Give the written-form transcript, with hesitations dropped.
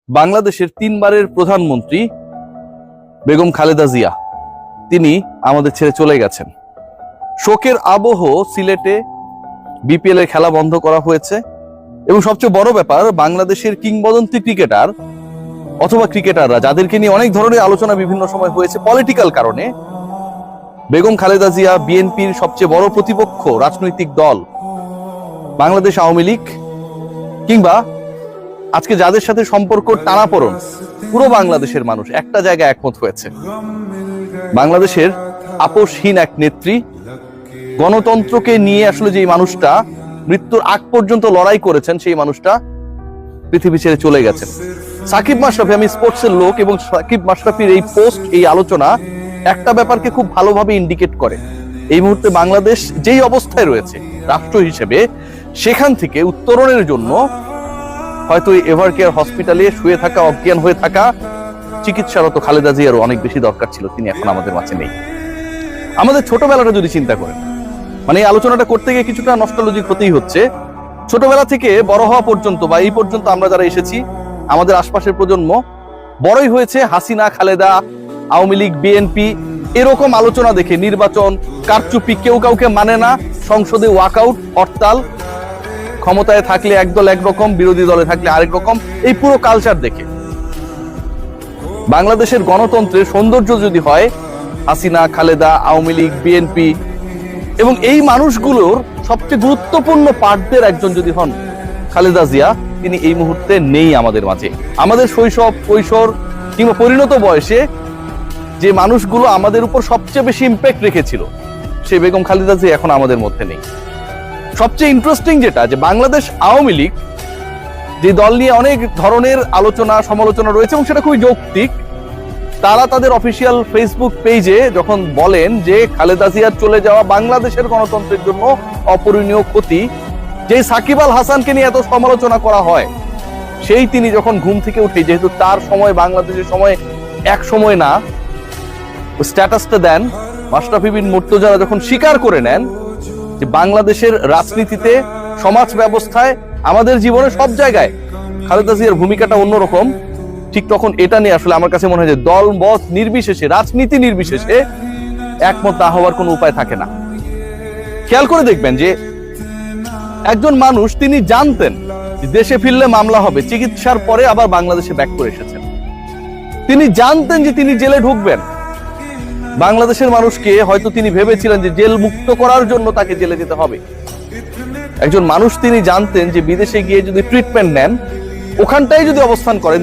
বাংলাদেশের তিনবারের প্রধানমন্ত্রী বেগম খালেদা জিয়া তিনি আমাদের ছেড়ে চলে গেছেন। শোকের আবহ সিলেটে বিপিএল এর খেলা বন্ধ করা হয়েছে এবং সবচেয়ে বড় ব্যাপার, বাংলাদেশের কিংবদন্তি ক্রিকেটার অথবা ক্রিকেটাররা যাদেরকে নিয়ে অনেক ধরনের আলোচনা বিভিন্ন সময় হয়েছে পলিটিক্যাল কারণে, বেগম খালেদা জিয়া বিএনপির সবচেয়ে বড় প্রতিপক্ষ রাজনৈতিক দল বাংলাদেশ আওয়ামী লীগ কিংবা আজকে যাদের সাথে সম্পর্ক টানাপোড়েন, পুরো বাংলাদেশের মানুষ একটা জায়গায় একমত হয়েছে। বাংলাদেশের আপোষহীন এক নেত্রী, গণতন্ত্রকে নিয়ে আসলে যে মানুষটা মৃত্যুর আগ পর্যন্ত লড়াই করেছেন, সেই মানুষটা পৃথিবী ছেড়ে চলে গেছেন। সাকিব মাশরাফি, আমি স্পোর্টসের লোক, এবং সাকিব মাশরাফির এই পোস্ট, এই আলোচনা একটা ব্যাপারকে খুব ভালোভাবে ইন্ডিকেট করে। এই মুহূর্তে বাংলাদেশ যেই অবস্থায় রয়েছে রাষ্ট্র হিসেবে, সেখান থেকে উত্তরণের জন্য হয়তো এভার কেয়ার হসপিটালে শুয়ে থাকা, অজ্ঞান হয়ে থাকা চিকিৎসারত খালেদা জিয়ারও অনেক বেশি দরকার ছিল। তিনি এখন আমাদের মাঝে নেই। আমাদের ছোটবেলাটা যদি চিন্তা করেন, মানে এই আলোচনাটা করতে গিয়ে কিছুটা নস্টালজিক হতেই হচ্ছে। ছোটবেলা থেকে বড় হওয়া পর্যন্ত বা এই পর্যন্ত আমরা যারা এসেছি, আমাদের আশপাশের প্রজন্ম বড়ই হয়েছে হাসিনা, খালেদা, আওয়ামী লীগ, বিএনপি এরকম আলোচনা দেখে। নির্বাচন, কারচুপি, কেউ কাউকে মানে না, সংসদে ওয়াকআউট, হরতাল, ক্ষমতায় থাকলে একদল একরকম, বিরোধী দলে থাকলে আরেক রকম, এই পুরো কালচার দেখে। বাংলাদেশের গণতন্ত্রের সৌন্দর্য যদি হয় হাসিনা, খালেদা, আওয়ামী লীগ, বিএনপি এবং এই মানুষগুলোর সবচেয়ে গুরুত্বপূর্ণ পার্টদের একজন যদি হন খালেদা জিয়া, তিনি এই মুহূর্তে নেই আমাদের মাঝে। আমাদের শৈশব, কৈশোর কিংবা পরিণত বয়সে যে মানুষগুলো আমাদের উপর সবচেয়ে বেশি ইম্প্যাক্ট রেখেছিল, সেই বেগম খালেদা জিয়া এখন আমাদের মধ্যে নেই। সবচেয়ে ইন্টারেস্টিং যেটা, যে বাংলাদেশ আওয়ামী লীগ যে দল নিয়ে অনেক ধরনের আলোচনা সমালোচনা রয়েছে এবং সেটা খুবই যৌক্তিক, তারা তাদের অফিসিয়াল ফেসবুক পেজে যখন বলেন যে খালেদা জিয়ার চলে যাওয়া বাংলাদেশের গণতন্ত্রের জন্য অপূরণীয় ক্ষতি, যে সাকিব আল হাসানকে নিয়ে এত সমালোচনা করা হয়, সেই তিনি যখন ঘুম থেকে উঠে, যেহেতু তার সময় বাংলাদেশের সময় এক সময় না, স্ট্যাটাসটা দেন, মাশরাফি বিন মুর্তজারা যখন স্বীকার করে নেন যে বাংলাদেশের রাজনীতিতে, সমাজ ব্যবস্থায়, আমাদের জীবনে সব জায়গায় খালেদা জিয়ার ভূমিকাটা অন্যরকম, ঠিক তখন এটা নিয়ে আসলে আমার কাছে মনে হয় যে দল মত নির্বিশেষে, রাজনীতি নির্বিশেষে একমত না হওয়ার কোনো উপায় থাকে না। খেয়াল করে দেখবেন যে একজন মানুষ, তিনি জানতেন দেশে ফিরলে মামলা হবে, চিকিৎসার পরে আবার বাংলাদেশে ব্যাক করে এসেছেন। তিনি জানতেন যে তিনি জেলে ঢুকবেন। বাংলাদেশের মানুষকে হয়তো তিনি ভেবেছিলেন যে জেল মুক্ত করার জন্য তাকে জেলে যেতে হবে। একজন মানুষ, তিনি জানতেন যে বিদেশে গিয়ে যদি ট্রিটমেন্ট নেন, ওখানটাই যদি অবস্থান করেন,